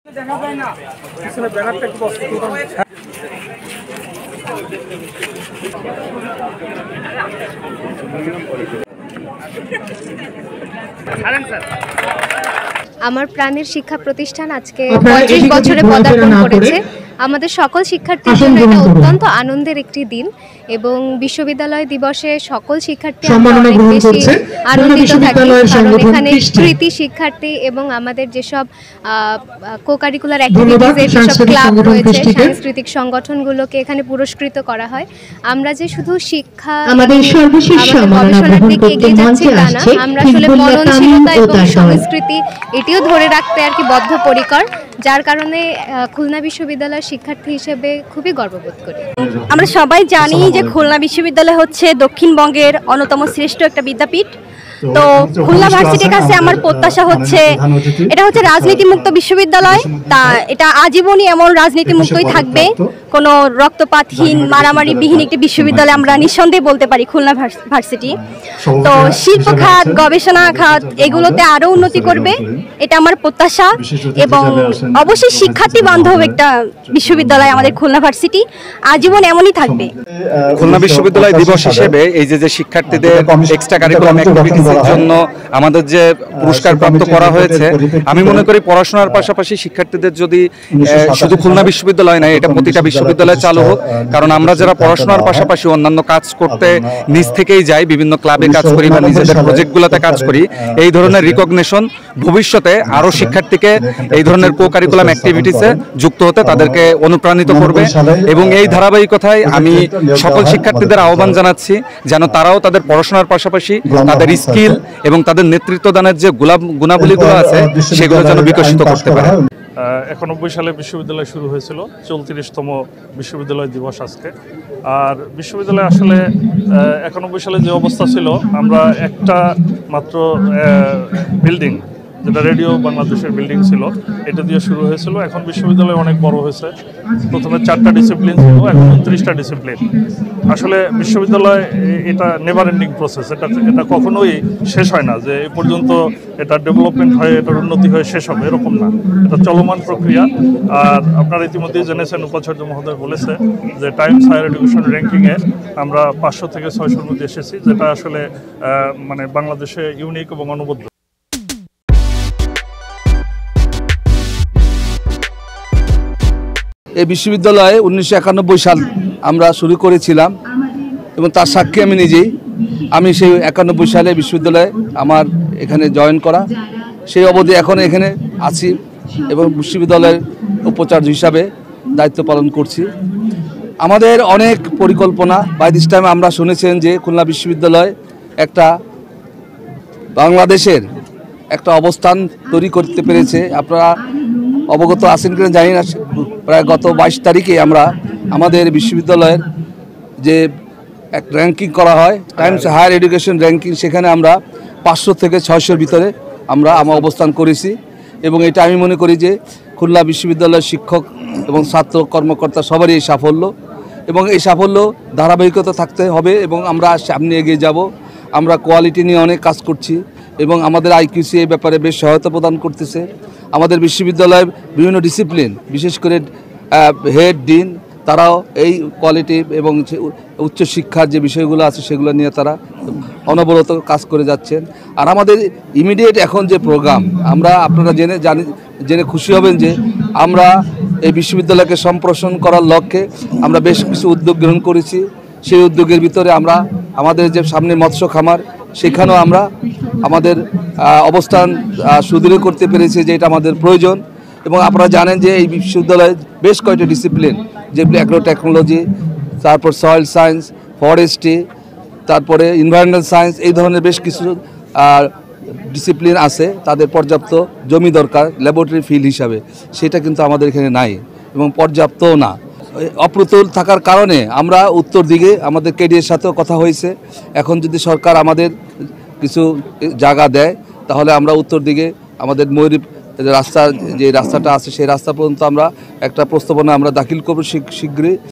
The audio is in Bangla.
আমার প্রাণের শিক্ষা প্রতিষ্ঠান আজকে 35 বছরে পদার্পণ করেছে। আমাদের সকল শিক্ষার্থীর জন্য এটা অত্যন্ত আনন্দের একটি দিন এবং বিশ্ববিদ্যালয় দিবসে সকল শিক্ষার্থী অনেক বেশি আনন্দিত থাকি, কারণ এখানে কৃতি শিক্ষার্থী এবং আমাদের যেসব কো-কারিকুলার অ্যাক্টিভিটিস যেসব ক্লাব রয়েছে, সাংস্কৃতিক সংগঠনগুলোকে এখানে পুরস্কৃত করা হয়। আমরা যে শুধু শিক্ষা আমাদের গবেষণার দিকে এগিয়ে যাচ্ছি তা না, আমরা আসলে মননশীলতা এবং সংস্কৃতি এটিও ধরে রাখতে আর কি বদ্ধপরিকর, যার কারণে খুলনা বিশ্ববিদ্যালয়ের শিক্ষার্থী হিসেবে খুবই গর্ববোধ করি। আমরা সবাই জানি যে খুলনা বিশ্ববিদ্যালয় হচ্ছে দক্ষিণবঙ্গের অন্যতম শ্রেষ্ঠ একটা বিদ্যাপীঠ। তো খুলনা ভার্সিটির কাছে আমার প্রত্যাশা হচ্ছে এটা হচ্ছে রাজনীতিমুক্ত বিশ্ববিদ্যালয়, তা এটা আজীবনই এমন রাজনীতিমুক্তই থাকবে, কোনো রক্তপাতহীন মারামারিবিহীন একটি বিশ্ববিদ্যালয় আমরা নিঃসন্দেহে বলতে পারি খুলনা ভার্সিটি। তো শিল্প খাত, গবেষণা খাত এগুলোতে আরও উন্নতি করবে, এটা আমার প্রত্যাশা। এবং অবশ্যই শিক্ষার্থী বান্ধব একটা বিশ্ববিদ্যালয় আমাদের খুলনা ভার্সিটি আজীবন এমনই থাকবে। খুলনা বিশ্ববিদ্যালয় দিবস হিসেবে এই যে শিক্ষার্থীদের এক্সট্রা কারিকুলাম অ্যাক্টিভিটিসের জন্য আমাদের যে পুরস্কার প্রাপ্ত করা হয়েছে, আমি মনে করি পড়াশোনার পাশাপাশি শিক্ষার্থীদের যদি শুধু খুলনা বিশ্ববিদ্যালয় নয়, এটা প্রতিটা বিশ্ববিদ্যালয়ে চালু হোক। কারণ আমরা যারা পড়াশোনার পাশাপাশি অন্যান্য কাজ করতে নিজ থেকেই যাই, বিভিন্ন ক্লাবে কাজ করি বা নিজেদের প্রজেক্টগুলোতে কাজ করি, এই ধরনের রিকগনিশন ভবিষ্যতে আরও শিক্ষার্থীকে এই ধরনের কো কারিকুলাম অ্যাক্টিভিটিসে যুক্ত হতে তাদেরকে অনুপ্রাণিত করবে। এবং এই ধারাবাহিকতায় আমি সকল শিক্ষার্থীদের আহ্বান জানাচ্ছি যেন তারাও তাদের পড়াশোনার পাশাপাশি তাদের স্কিল এবং তাদের নেতৃত্ব দানের যে গুণাবলীগুলো আছে সেগুলো যেন বিকশিত করতে পারে। 91 সালে বিশ্ববিদ্যালয় শুরু হয়েছিল, 34তম বিশ্ববিদ্যালয় দিবস আজকে। আর বিশ্ববিদ্যালয় আসলে 91 সালে যে অবস্থা ছিল, আমরা একটা মাত্র বিল্ডিং, যেটা রেডিও বাংলাদেশের বিল্ডিং ছিল, এটা দিয়ে শুরু হয়েছিল। এখন বিশ্ববিদ্যালয় অনেক বড় হয়েছে। প্রথমে 4টা ডিসিপ্লিন ছিল, এখন 29টা ডিসিপ্লিন। আসলে বিশ্ববিদ্যালয় এটা নেভার এন্ডিং প্রসেস, এটা কখনোই শেষ হয় না যে এই পর্যন্ত এটা ডেভেলপমেন্ট হয়ে এটার উন্নতি হয়ে শেষ হবে, এরকম না, এটা চলমান প্রক্রিয়া। আর আপনারা ইতিমধ্যেই জেনেছেন, উপাচার্য মহোদয় বলেছে যে টাইমস হায়ার এডুকেশন র্যাঙ্কিংয়ে আমরা 500 থেকে 600-র মধ্যে এসেছি, যেটা আসলে মানে বাংলাদেশে ইউনিক এবং অনবদ্য। এই বিশ্ববিদ্যালয়ে 1991 সাল আমরা শুরু করেছিলাম এবং তার সাক্ষী আমি নিজেই। আমি সেই 91 সালে বিশ্ববিদ্যালয়ে আমার এখানে জয়েন করা, সেই অবধি এখন এখানে আছি এবং বিশ্ববিদ্যালয়ের উপাচার্য হিসাবে দায়িত্ব পালন করছি। আমাদের অনেক পরিকল্পনা, বাই দিস টাইম আমরা শুনেছেন যে খুলনা বিশ্ববিদ্যালয় একটা বাংলাদেশের একটা অবস্থান তৈরি করতে পেরেছে। আপনারা অবগত আছেন কিনা জানি না, প্রায় গত 22 তারিখে আমরা আমাদের বিশ্ববিদ্যালয়ের যে এক র্যাঙ্কিং করা হয়, টাইমস হায়ার এডুকেশন র্যাঙ্কিং, সেখানে আমরা 500 থেকে 600-র ভিতরে আমরা অবস্থান করেছি। এবং এটা আমি মনে করি যে খুলনা বিশ্ববিদ্যালয়ের শিক্ষক এবং ছাত্র কর্মকর্তা সবারই এই সাফল্য, এবং এই সাফল্য ধারাবাহিকতা থাকতে হবে এবং আমরা সামনে এগিয়ে যাব। আমরা কোয়ালিটি নিয়ে অনেক কাজ করছি এবং আমাদের আইকিউসি এই ব্যাপারে বেশ সহায়তা প্রদান করতেছে। আমাদের বিশ্ববিদ্যালয়ের বিভিন্ন ডিসিপ্লিন, বিশেষ করে হেড ডিন, তারাও এই কোয়ালিটি এবং উচ্চশিক্ষার যে বিষয়গুলো আছে সেগুলো নিয়ে তারা অনবরত কাজ করে যাচ্ছেন। আর আমাদের ইমিডিয়েট এখন যে প্রোগ্রাম, আমরা আপনারা জেনে খুশি হবেন যে আমরা এই বিশ্ববিদ্যালয়কে সম্প্রসারণ করার লক্ষ্যে আমরা বেশ কিছু উদ্যোগ গ্রহণ করেছি। সেই উদ্যোগের ভিতরে আমরা আমাদের যে সামনে মৎস্য খামার, সেখানেও আমরা আমাদের অবস্থান সুদৃঢ় করতে পেরেছি যে এটা আমাদের প্রয়োজন। এবং আপনারা জানেন যে এই বিশ্ববিদ্যালয়ে বেশ কয়েকটি ডিসিপ্লিন, যেগুলি অ্যাগ্রো টেকনোলজি, তারপর সয়েল সায়েন্স, ফরেস্ট্রি, তারপরে এনভায়রনমেন্টাল সায়েন্স, এই ধরনের বেশ কিছু ডিসিপ্লিন আছে। তাদের পর্যাপ্ত জমি দরকার ল্যাবরেটরি ফিল্ড হিসাবে, সেটা কিন্তু আমাদের এখানে নাই এবং পর্যাপ্তও না। অপ্রতুল থাকার কারণে আমরা উত্তর দিকে আমাদের কেডিএর সাথেও কথা হয়েছে, এখন যদি সরকার আমাদের কিছু জায়গা দেয় তাহলে আমরা উত্তর দিকে আমাদের ময়ূরী রাস্তাটা আছে সেই রাস্তা পর্যন্ত আমরা একটা প্রস্তাবনা আমরা দাখিল করব শীঘ্রই।